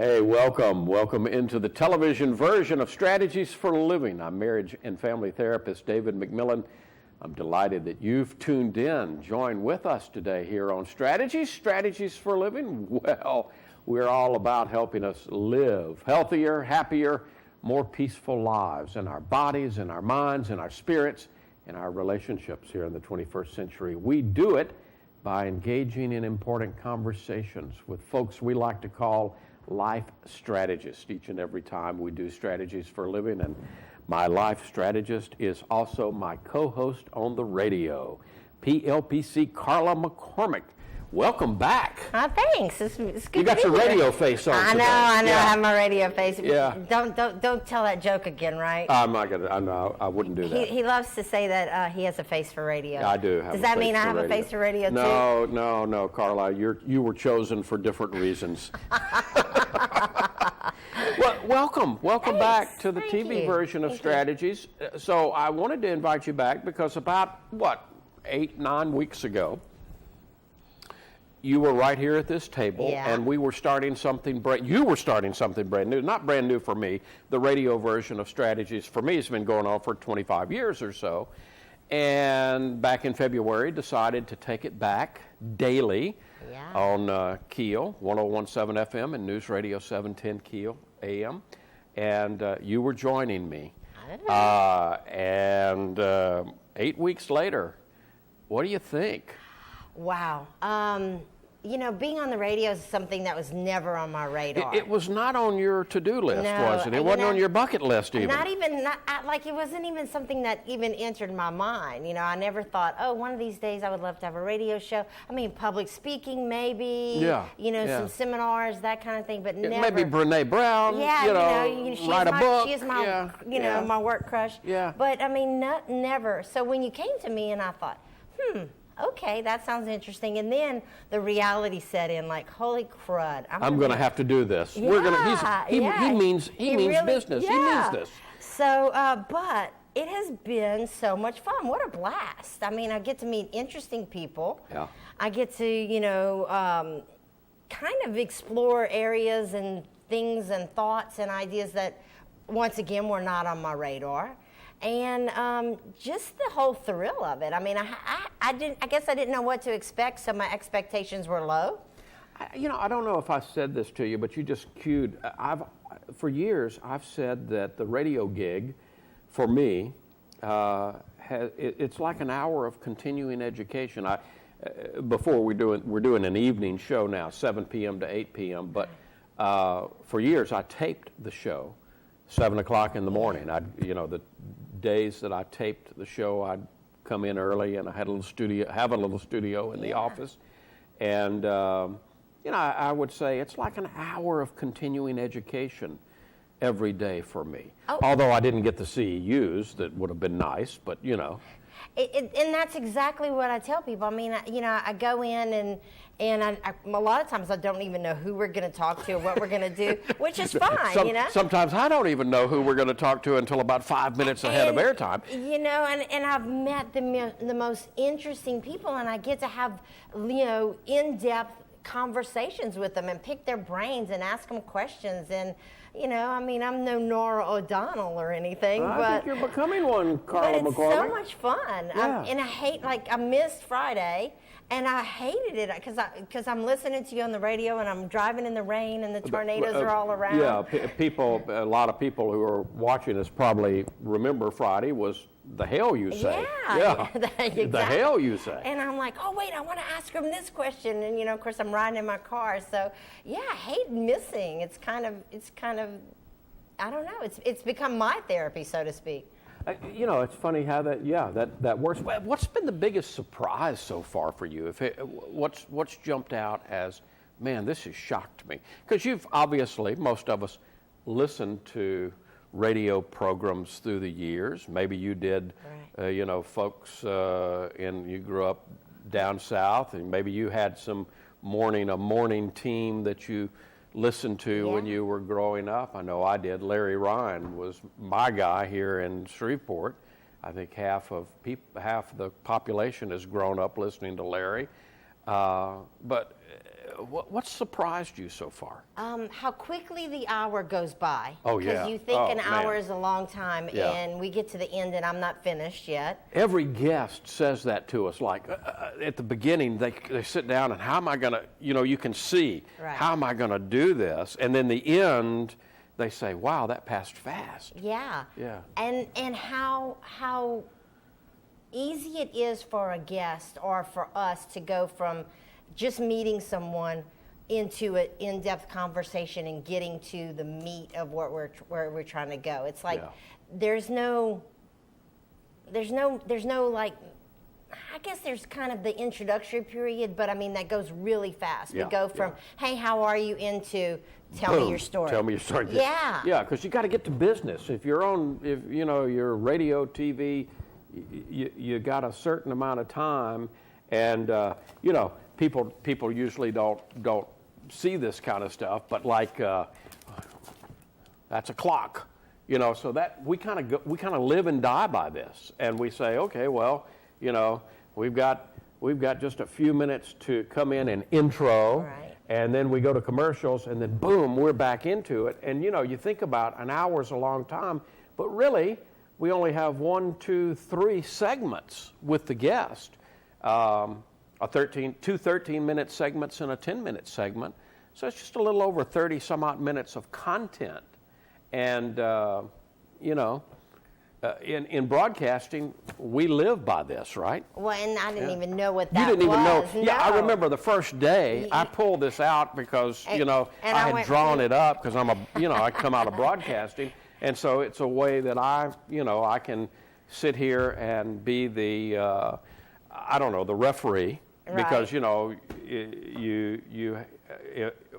Hey, welcome. Welcome into the television version of Strategies for Living. I'm marriage and family therapist David McMillan. I'm delighted that you've tuned in. Join with us today here on Strategies for Living. Well, we're all about helping us live healthier, happier, more peaceful lives in our bodies, in our minds, in our spirits, in our relationships here in the 21st century. We do it by engaging in important conversations with folks we like to call life strategists each and every time we do Strategies for Living. And my life strategist is also my co-host on the radio, PLPC Carla McCormick. Welcome back. Thanks. It's good you got your radio face on. I know. Yeah. I have my radio face. Yeah. Don't tell that joke again, right? I'm not gonna. I wouldn't do that. He loves to say that he has a face for radio. I do have. Does that mean I have a face for radio too? No, Carla. You were chosen for different reasons. Well, welcome Thanks. back to the Thank TV you. version of Thank Strategies. So I wanted to invite you back because about 8-9 weeks ago, you were right here at this table, Yeah. and we were starting something you were starting something brand new. Not brand new for me. The radio version of Strategies for me has been going on for 25 years or so. And back in February, decided to take it back daily on Keel, 101.7 FM and News Radio 710 Keel AM. And you were joining me. And 8 weeks later, what do you think? Wow. Being on the radio is something that was never on my radar. It was not on your to-do list, No, was it? It wasn't on your bucket list even. It wasn't even something that even entered my mind. I never thought, one of these days I would love to have a radio show. I mean, public speaking maybe. Yeah. Some seminars, that kind of thing, but never. Maybe Brene Brown. She write a book. She is my, my work crush. Yeah. But I mean, never. So when you came to me and I thought, okay, that sounds interesting. And then the reality set in, like, holy crud. I'm going to have to do this. Yeah, He means really, business. Yeah. He means this. So, but it has been so much fun. What a blast. I mean, I get to meet interesting people. Yeah. I get to, kind of explore areas and things and thoughts and ideas that, once again, were not on my radar. And just the whole thrill of it. I mean, I guess I didn't know what to expect, so my expectations were low. I don't know if I said this to you, but you just cued. For years, I've said that the radio gig, for me, it's like an hour of continuing education. Before we're doing an evening show now, 7 p.m. to 8 p.m. But for years, I taped the show, 7 o'clock in the morning. The days that I taped the show, I'd come in early, and I had a little studio in the office, and I would say it's like an hour of continuing education every day for me. Although I didn't get the CEUs, that would have been nice, but And that's exactly what I tell people. I mean, I go in and a lot of times I don't even know who we're going to talk to or what we're going to do, which is fine, Sometimes I don't even know who we're going to talk to until about 5 minutes ahead of airtime. And I've met the most interesting people, and I get to have, in-depth conversations with them and pick their brains and ask them questions. And, I'm no Nora O'Donnell or anything. I think you're becoming one, Carla McCormick. But it's so much fun. Yeah. I missed Friday, and I hated it because I'm listening to you on the radio, and I'm driving in the rain, and the tornadoes are all around. Yeah, a lot of people who are watching us probably remember Friday was the hell you say. Yeah. Exactly. The hell you say. And I'm like, oh, wait, I want to ask him this question. And, of course, I'm riding in my car. So, yeah, I hate missing. It's kind of, I don't know. It's become my therapy, so to speak. It's funny how that works. What's been the biggest surprise so far for you? What's jumped out as, man, this has shocked me? Because you've obviously, most of us, listened to radio programs through the years. Maybe you did, right. Folks, you grew up down south, and maybe you had a morning team that you listened to when you were growing up. I know I did. Larry Ryan was my guy here in Shreveport. I think half of the population has grown up listening to Larry. But what surprised you so far? How quickly the hour goes by. Oh, yeah. Because you think Oh, an hour man. is a long time, Yeah. and we get to the end, and I'm not finished yet. Every guest says that to us. Like at the beginning, they sit down and how am I going to, you can see, Right. how am I going to do this? And then the end, they say, wow, that passed fast. Yeah. Yeah. And how easy it is for a guest or for us to go from just meeting someone into an in-depth conversation and getting to the meat of where we're trying to go. It's like Yeah. there's no like, I guess there's kind of the introductory period, but I mean that goes really fast. Yeah, We go from yeah. hey, how are you, into tell me Boom. your story. Tell me your story. Yeah. Yeah, because you got to get to business. If you're radio, TV, you got a certain amount of time, and people usually don't see this kind of stuff, but like that's a clock, so that we kind of live and die by this, and we say, okay, well, we've got just a few minutes to come in and intro. Right. And then we go to commercials, and then boom, we're back into it. And you think about an hour's a long time, but really, we only have 1, 2, 3 segments with the guest. Two 13-minute segments and a 10-minute segment. So it's just a little over 30 some odd minutes of content. And, in broadcasting, we live by this, right? Well, and I didn't even know what that You didn't even know. was. Yeah, I No. remember the first day I pulled this out because And I I had went, drawn it up because I come out of broadcasting, and so it's a way that I can sit here and be the the referee, because Right.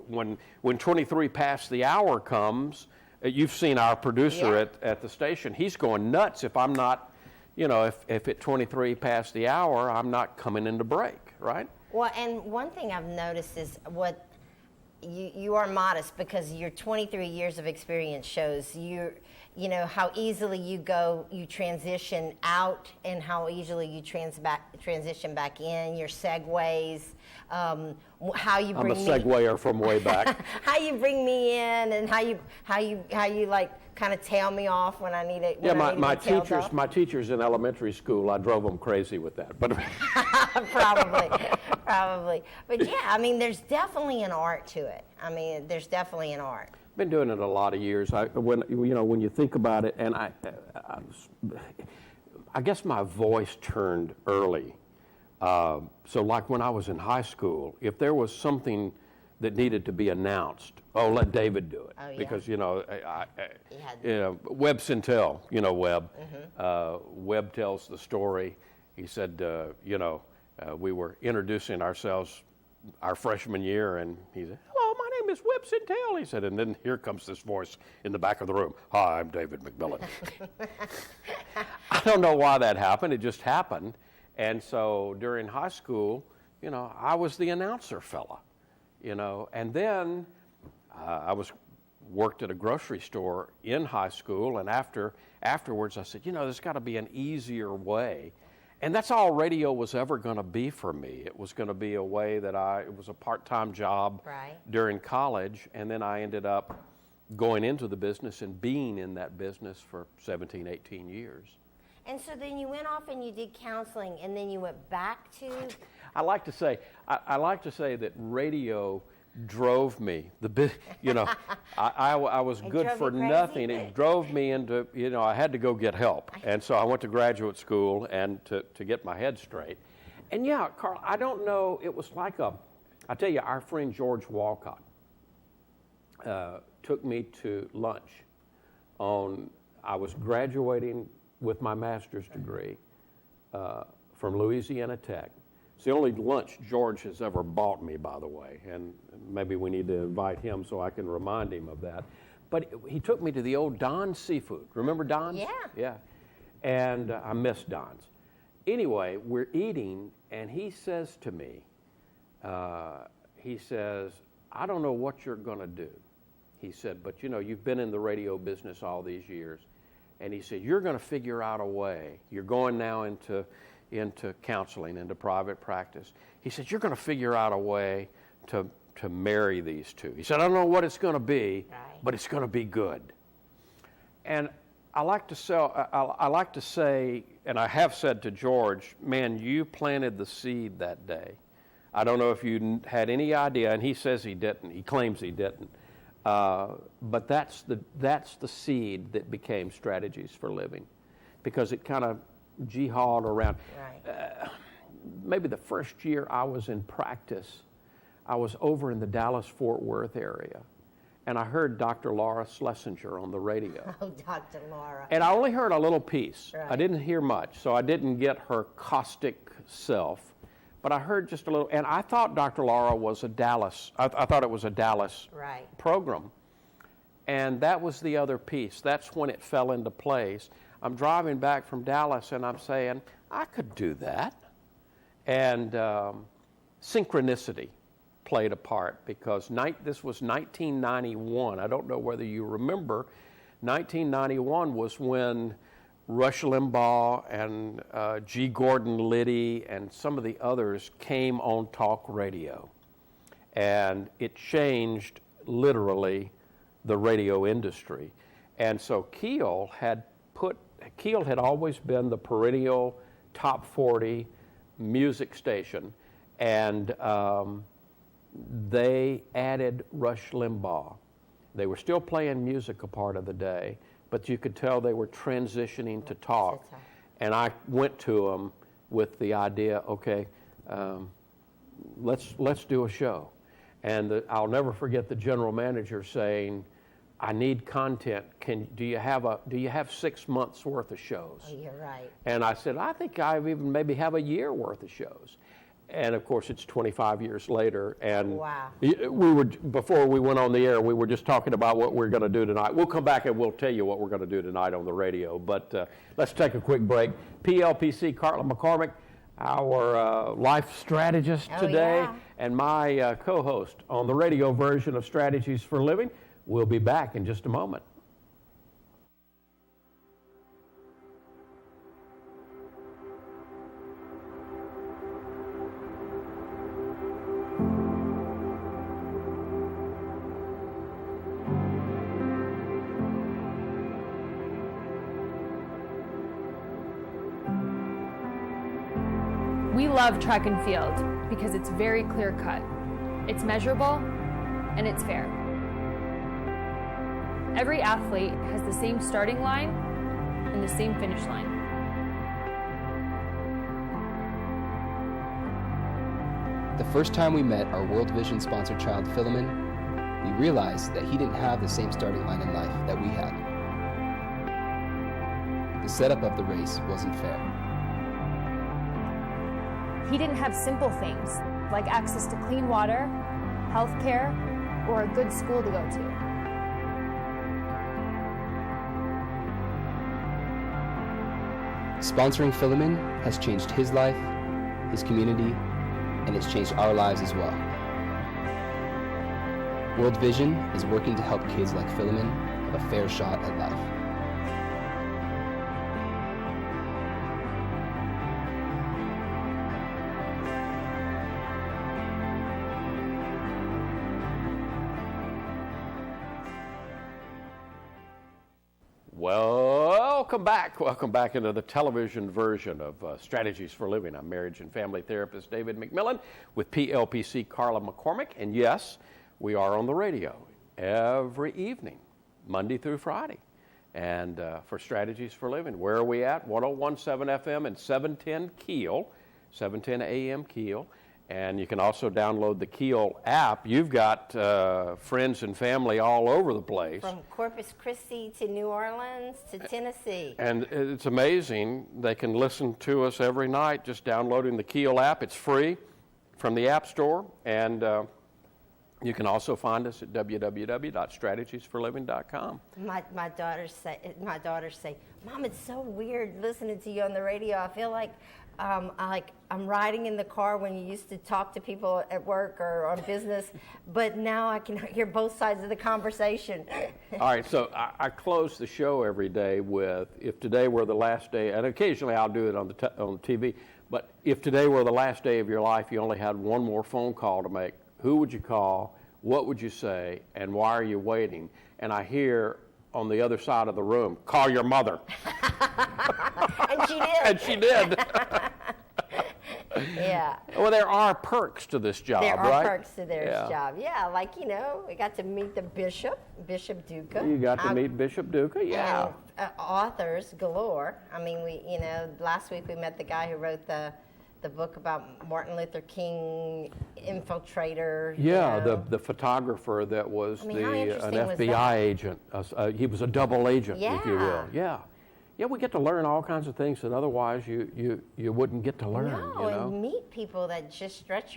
when 23 past the hour comes, you've seen our producer Yeah. at the station. He's going nuts if I'm not. If at 23 past the hour, I'm not coming into break, right? Well, and one thing I've noticed is what you are modest, because your 23 years of experience shows how easily you transition out, and how easily you transition back in, your segues, how you bring I'm a segueer from way back. how you bring me in, and how you like kind of tail me off when I need it. Yeah, when I need my to be tailed teachers, off. my teachers in elementary school, I drove them crazy with that. But Probably. But yeah, I mean, there's definitely an art to it. I mean, there's definitely an art. been doing it a lot of years. When you think about it, and I guess my voice turned early. So like when I was in high school, if there was something that needed to be announced, let David do it. Oh, yeah. Because Yeah. Webb Sintel, Webb. Mm-hmm. Webb tells the story. He said, we were introducing ourselves our freshman year, and he said, "Hello, my name is Webb Sintel." He said, and then here comes this voice in the back of the room. "Hi, I'm David McMillan." I don't know why that happened. It just happened. And so during high school, I was the announcer fella, and then I worked at a grocery store in high school, and afterwards I said, there's got to be an easier way. And that's all radio was ever going to be for me. It was going to be a way that it was a part-time job Right. during college, and then I ended up going into the business and being in that business for 17, 18 years. And so then you went off and you did counseling, and then you went back to. I like to say that radio drove me. I was It good drove for you crazy? nothing. It drove me into, I had to go get help. And so I went to graduate school and to get my head straight. And yeah, Carl, I don't know, it was like I tell you, our friend George Walcott took me to lunch I was graduating with my master's degree from Louisiana Tech. It's the only lunch George has ever bought me, by the way, and maybe we need to invite him so I can remind him of that. But he took me to the old Don's Seafood. Remember Don's? Yeah. Yeah. And I miss Don's. Anyway, we're eating, and he says to me, he says, "I don't know what you're going to do." He said, "But you've been in the radio business all these years." And he said, "You're going to figure out a way. You're going now into, into counseling, into private practice. He said, you're going to figure out a way to marry these two. He said, I don't know what it's going to be, but it's going to be good. And I like to say, and I have said to George, man, you planted the seed that day. I don't know if you had any idea, and he says he didn't. He claims he didn't. But that's the seed that became Strategies for Living, because it kind of jihad around. Right. Maybe the first year I was in practice, I was over in the Dallas-Fort Worth area, and I heard Dr. Laura Schlesinger on the radio. Oh, Dr. Laura. And I only heard a little piece. Right. I didn't hear much, so I didn't get her caustic self. But I heard just a little, and I thought Dr. Laura was a Dallas, I thought it was a Dallas Right. program. And that was the other piece. That's when it fell into place. I'm driving back from Dallas, and I'm saying, I could do that. And synchronicity played a part, because this was 1991. I don't know whether you remember. 1991 was when Rush Limbaugh and G. Gordon Liddy and some of the others came on talk radio. And it changed, literally, the radio industry. And so Keel had always been the perennial top 40 music station, and they added Rush Limbaugh. They were still playing music a part of the day, but you could tell they were transitioning to talk. And I went to them with the idea, okay, let's do a show. And I'll never forget the general manager saying, I need content. Do you have 6 months worth of shows? Oh, you're right. And I said, I think I even maybe have a year worth of shows. And of course, it's 25 years later. And wow. Before we went on the air, we were just talking about what we're going to do tonight. We'll come back and we'll tell you what we're going to do tonight on the radio. But let's take a quick break. PLPC Carla McCormick, our life strategist today, and my co-host on the radio version of Strategies for Living. We'll be back in just a moment. We love track and field because it's very clear cut, it's measurable, and it's fair. Every athlete has the same starting line and the same finish line. The first time we met our World Vision sponsored child, Philemon, we realized that he didn't have the same starting line in life that we had. The setup of the race wasn't fair. He didn't have simple things like access to clean water, health care, or a good school to go to. Sponsoring Philemon has changed his life, his community, and it's changed our lives as well. World Vision is working to help kids like Philemon have a fair shot at life. Welcome back into the television version of Strategies for Living. I'm marriage and family therapist David McMillan with PLPC Carla McCormick. And yes, we are on the radio every evening, Monday through Friday. And for Strategies for Living, where are we at? 101.7 FM and 710 Keel, 710 AM Keel. And you can also download the Keel app. You've got friends and family all over the place. From Corpus Christi to New Orleans to Tennessee. And it's amazing. They can listen to us every night just downloading the Keel app. It's free from the App Store. And You can also find us at www.strategiesforliving.com. My daughters say, Mom, it's so weird listening to you on the radio. I feel like I'm riding in the car when you used to talk to people at work or on business, but now I can hear both sides of the conversation. All right, so I close the show every day with, if today were the last day, and occasionally I'll do it on the TV, but if today were the last day of your life, you only had one more phone call to make, who would you call, what would you say, and why are you waiting? And I hear on the other side of the room, call your mother. And she did. And she did. Yeah. Well, there are perks to this job, There right? are perks to their job. Yeah, like, we got to meet the Bishop Duca. You got to meet Bishop Duca, yeah. And, authors galore. I mean, last week we met the guy who wrote the book about Martin Luther King infiltrator. Yeah, the photographer that was how an interesting was FBI that? agent. He was a double agent, if you will. Yeah. Yeah, we get to learn all kinds of things that otherwise you wouldn't get to learn. No, and meet people that just stretch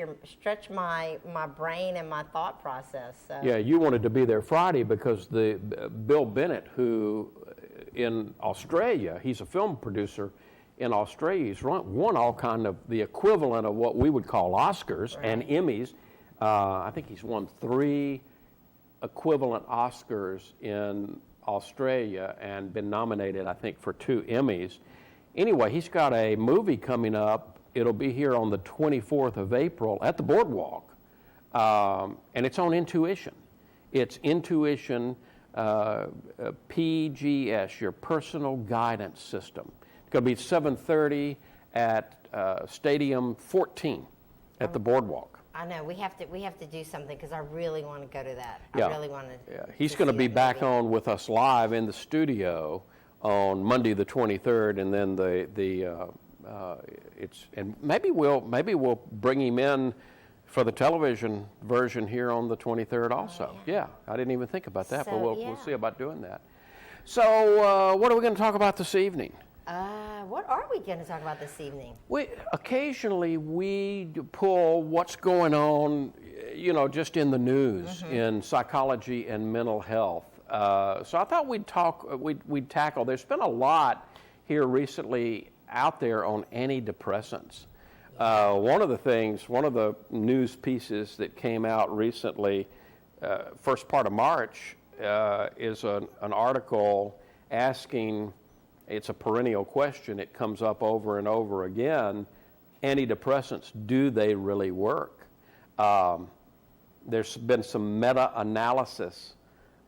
my brain and my thought process. So. Yeah, you wanted to be there Friday because the Bill Bennett, who in Australia, he's a film producer in Australia. He's won all kind of the equivalent of what we would call Oscars and Emmys. I think he's won 3 equivalent Oscars in Australia and been nominated, I think, for 2 Emmys. Anyway, he's got a movie coming up. It'll be here on the 24th of April at the Boardwalk, and it's on intuition. It's Intuition PGS, your personal guidance system. It's going to be 7:30 at Stadium 14 at the Boardwalk. I know we have to do something because I really want to go to that. Yeah. I really want to. Yeah. He's going to be back on with us live in the studio on Monday the 23rd, and then maybe we'll bring him in for the television version here on the 23rd also. Yeah, I didn't even think about that, but we'll see about doing that. So what are we going to talk about this evening? What are we going to talk about this evening? Occasionally we pull what's going on, just in the news, in psychology and mental health. So I thought we'd tackle. There's been a lot here recently out there on antidepressants. One of the news pieces that came out recently, first part of March, is an article asking. It's a perennial question. It comes up over and over again. Antidepressants, do they really work? There's been some meta-analysis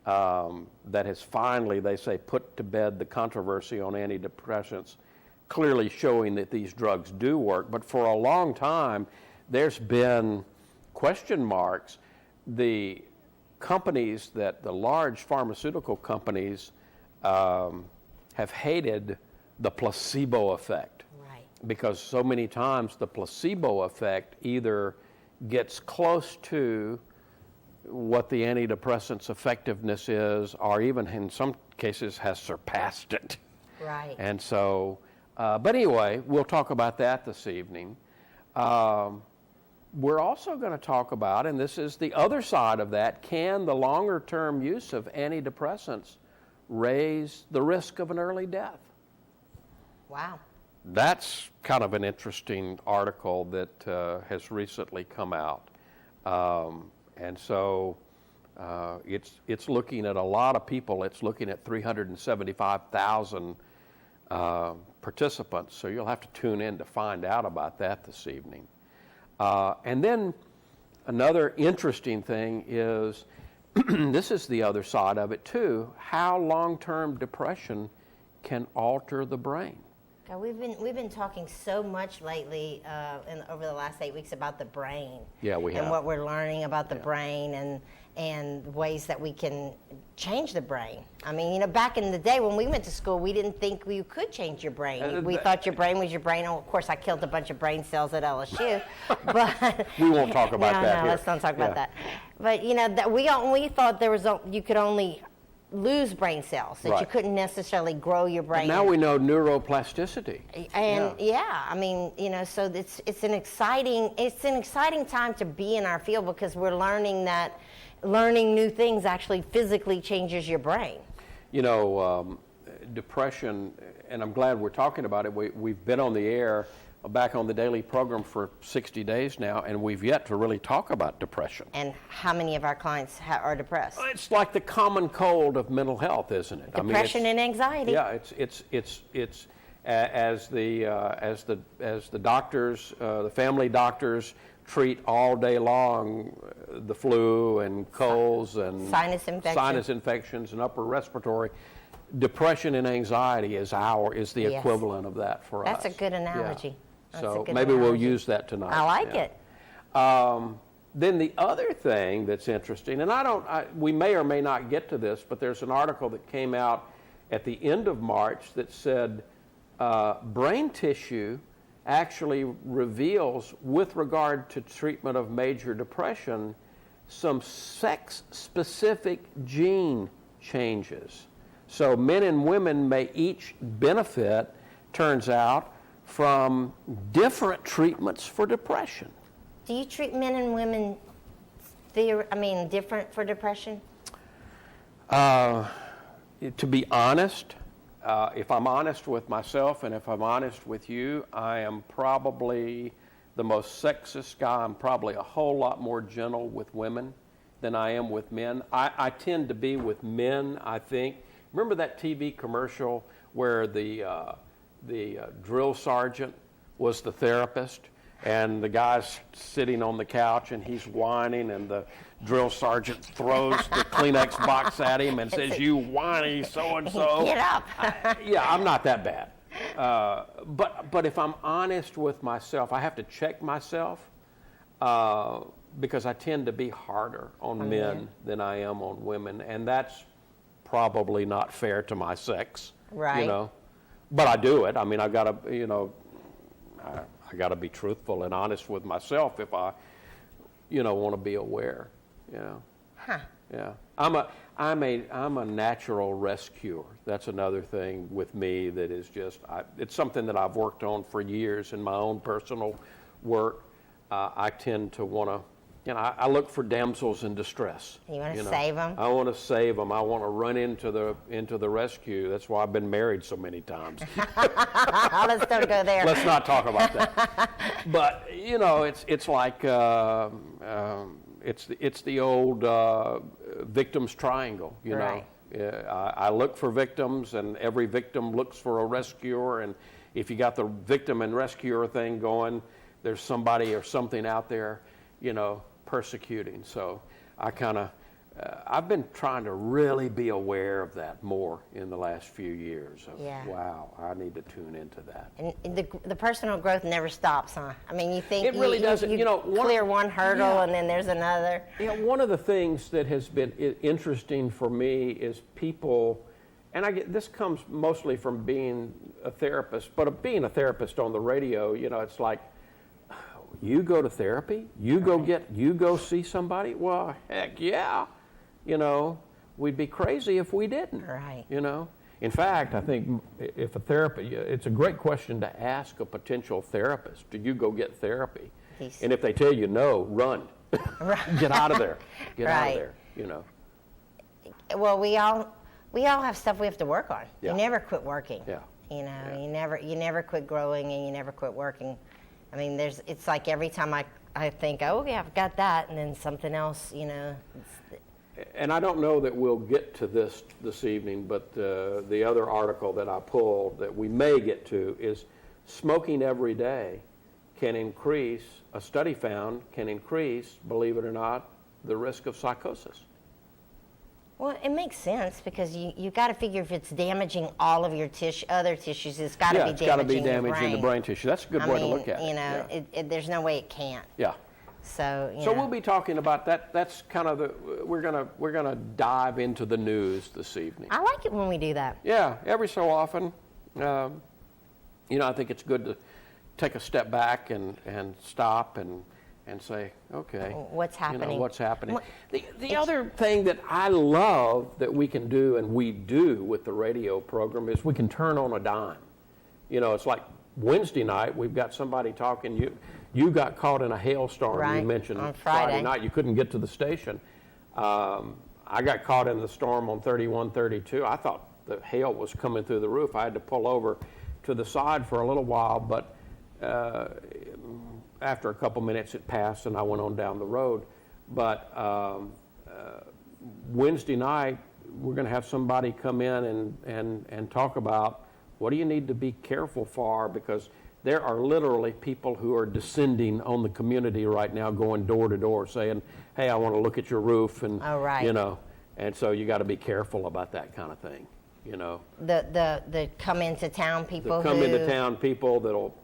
that has finally, they say, put to bed the controversy on antidepressants, clearly showing that these drugs do work. But for a long time, there's been question marks. The large pharmaceutical companies, have hated the placebo effect. Right. Because so many times the placebo effect either gets close to what the antidepressant's effectiveness is, or even in some cases has surpassed it. Right. And so, but anyway, we'll talk about that this evening. We're also going to talk about, and this is the other side of that, can the longer-term use of antidepressants raise the risk of an early death? Wow. That's kind of an interesting article that has recently come out. And so it's looking at a lot of people. It's looking at 375,000 participants. So you'll have to tune in to find out about that this evening. And then another interesting thing is, this is the other side of it too, how long-term depression can alter the brain. God, we've been talking so much lately over the last 8 weeks about the brain. Yeah, we have. And what we're learning about the brain and ways that we can change the brain. I mean, back in the day when we went to school, we didn't think you could change your brain. We thought your brain was your brain. And of course, I killed a bunch of brain cells at LSU. But we won't talk about that here. Let's not talk about that. But that we thought you could only lose brain cells, that you Right. couldn't necessarily grow your brain. Now we know neuroplasticity. And I mean, so it's an exciting time to be in our field, because we're learning that learning new things actually physically changes your brain. Depression, and I'm glad we're talking about it. We've been on the air, back on the daily program for 60 days now, and we've yet to really talk about depression. And how many of our clients are depressed? It's like the common cold of mental health, isn't it? Depression and anxiety. Yeah, it's as the doctors, the family doctors treat all day long the flu and colds and Sinus infections and upper respiratory. Depression and anxiety is the Yes. equivalent of that for us. That's a good analogy. Yeah. That's a So good maybe we'll analogy. use that tonight. I like Yeah. it. Then the other thing that's interesting, and we may or may not get to this, but there's an article that came out at the end of March that said brain tissue actually reveals, with regard to treatment of major depression, some sex-specific gene changes. So men and women may each benefit, turns out, from different treatments for depression. Do you treat men and women different for depression? To be honest, if I'm honest with myself and if I'm honest with you, I am probably the most sexist guy. I'm probably a whole lot more gentle with women than I am with men. I tend to be with men, I think. Remember that TV commercial where the drill sergeant was the therapist, and the guy's sitting on the couch and he's whining, and the drill sergeant throws the Kleenex box at him and says, "You whiny so-and-so." Get up. Yeah, I'm not that bad. But if I'm honest with myself, I have to check myself because I tend to be harder on men than I am on women, and that's probably not fair to my sex. Right. But I do it. I mean, I gotta be truthful and honest with myself if I, want to be aware. Huh. Yeah. I'm a natural rescuer. That's another thing with me that is it's something that I've worked on for years in my own personal work. I tend to want to, I look for damsels in distress. You want to save them? I want to save them. I want to run into the rescue. That's why I've been married so many times. Let's don't go there. Let's not talk about that. But it's like it's the old victims triangle. Right. I look for victims, and every victim looks for a rescuer. And if you got the victim and rescuer thing going, there's somebody or something out there, persecuting. So I've been trying to really be aware of that more in the last few years. Yeah. Wow, I need to tune into that. And the personal growth never stops, huh? I mean, you think It really doesn't. clear one hurdle and then there's another. One of the things that has been interesting for me is people, and this comes mostly from being a therapist, but being a therapist on the radio, it's like, you go to therapy? You go see somebody? Well, heck yeah. We'd be crazy if we didn't. Right. In fact, I think if a therapist, it's a great question to ask a potential therapist. Do you go get therapy? And if they tell you no, run. Right. Get out of there. Get out Right. of there, Well, we all have stuff we have to work on. Yeah. You never quit working. Yeah. You never quit growing, and you never quit working. I mean, it's like every time I think, oh, yeah, I've got that, and then something else, And I don't know that we'll get to this evening, but the other article that I pulled that we may get to is smoking every day a study found, can increase, believe it or not, the risk of psychosis. Well, it makes sense because you got to figure if it's damaging all of your other tissues, it's got to be damaging it's got to be your damaging the brain tissue. That's a good way to look at it. There's no way it can't. Yeah. So we'll be talking about that. That's kind of we're gonna dive into the news this evening. I like it when we do that. Yeah, every so often, I think it's good to take a step back and stop and and say, okay, What's happening? What's happening? Well, The other thing that I love that we can do, and we do with the radio program, is we can turn on a dime. It's like Wednesday night, we've got somebody talking. You got caught in a hailstorm. Right, You mentioned on Friday night. You couldn't get to the station. I got caught in the storm on 3132. I thought the hail was coming through the roof. I had to pull over to the side for a little while, but after a couple minutes it passed and I went on down the road. But Wednesday night, we're going to have somebody come in and talk about what do you need to be careful for, because there are literally people who are descending on the community right now, going door to door saying, hey, I want to look at your roof, and Oh, right. And so you got to be careful about that kind of thing. The come into town people The come who, into town people that'll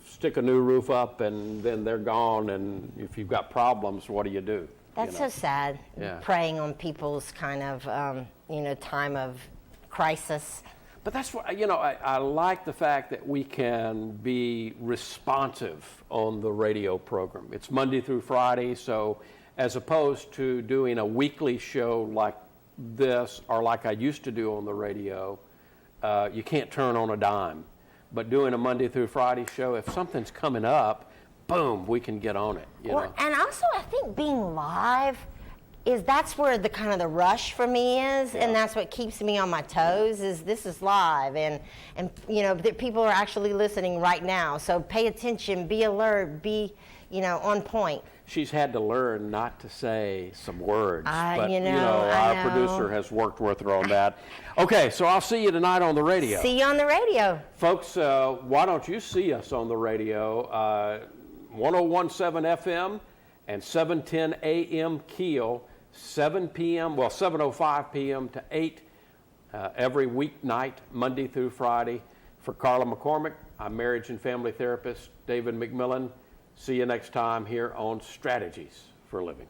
stick a new roof up and then they're gone, and if you've got problems, what do you do? That's so sad. Yeah. Preying on people's kind of time of crisis. But that's what, I like the fact that we can be responsive on the radio program. It's Monday through Friday, so as opposed to doing a weekly show like this or like I used to do on the radio, you can't turn on a dime. But doing a Monday through Friday show, if something's coming up, boom, we can get on it. Well, and also I think being live that's where the kind of the rush for me is, and that's what keeps me on my toes. Is this is live, and that people are actually listening right now. So pay attention, be alert, be on point. She's had to learn not to say some words, but I our know. producer has worked with her on that. Okay, so I'll see you tonight on the radio. See you on the radio. Folks, why don't you see us on the radio? 1017 FM and 710 AM Keel, 7:05 p.m. to 8 every weeknight, Monday through Friday. For Carla McCormick, I'm marriage and family therapist David McMillan. See you next time here on Strategies for Living.